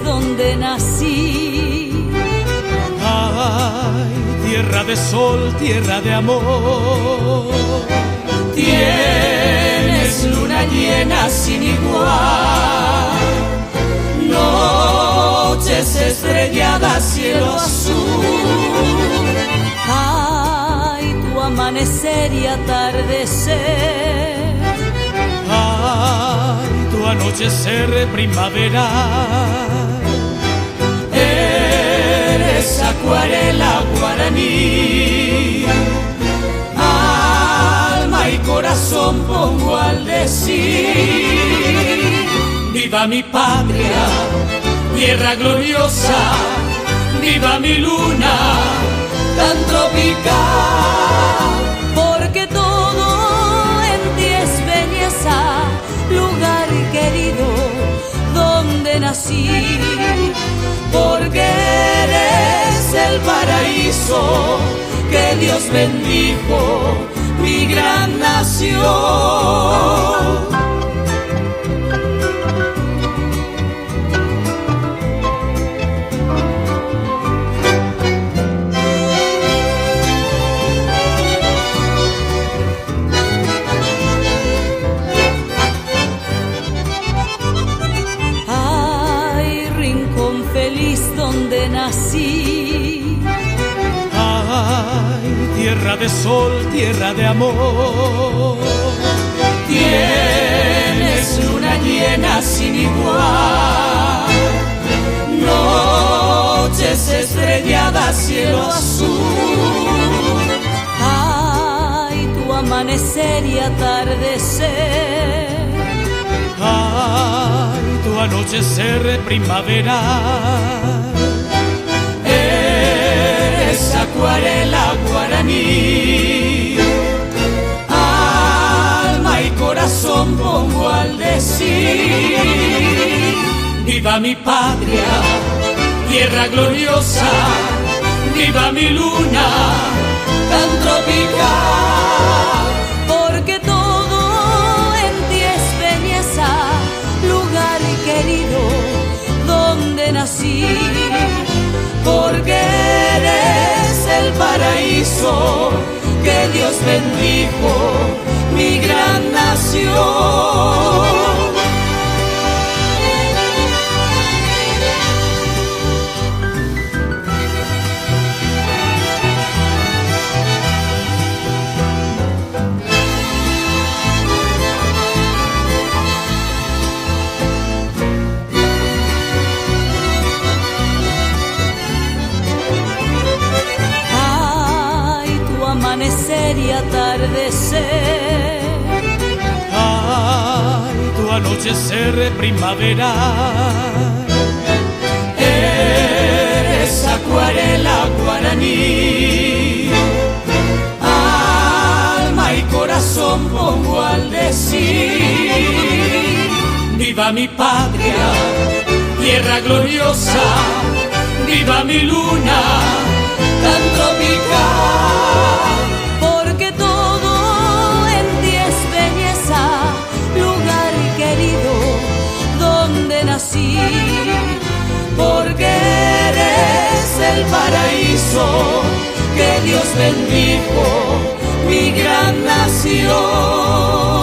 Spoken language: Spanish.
donde nací. Ay, tierra de sol, tierra de amor. Tienes luna llena sin igual, noches estrelladas, cielo azul. Ay, tu amanecer y atardecer. Ay, tu anochecer primaveral. Eres acuarela guaraní, alma y corazón pongo al decir. Viva mi patria, tierra gloriosa, viva mi luna tan tropical, porque todo en ti es belleza, lugar querido donde nací, porque eres el paraíso que Dios bendijo, mi gran nación. Donde nací. Ay, tierra de sol, tierra de amor. Tienes luna llena sin igual, noches estrelladas, cielo azul. Ay, tu amanecer y atardecer. Ay, tu anochecer primaveral. Eres acuarela guaraní, alma y corazón pongo al decir. Viva mi patria, tierra gloriosa, viva mi luna tan tropical, porque todo en ti es belleza, lugar querido donde nací, porque eres el paraíso que Dios bendijo, mi gran nación. Amanecer y atardecer. Ay, tu anochecer primaveral. Eres acuarela guaraní, alma y corazón pongo al decir. Viva mi patria, tierra gloriosa, viva mi luna tan tropical, porque todo en ti es belleza, lugar querido donde nací, porque eres el paraíso que Dios bendijo, mi gran nación.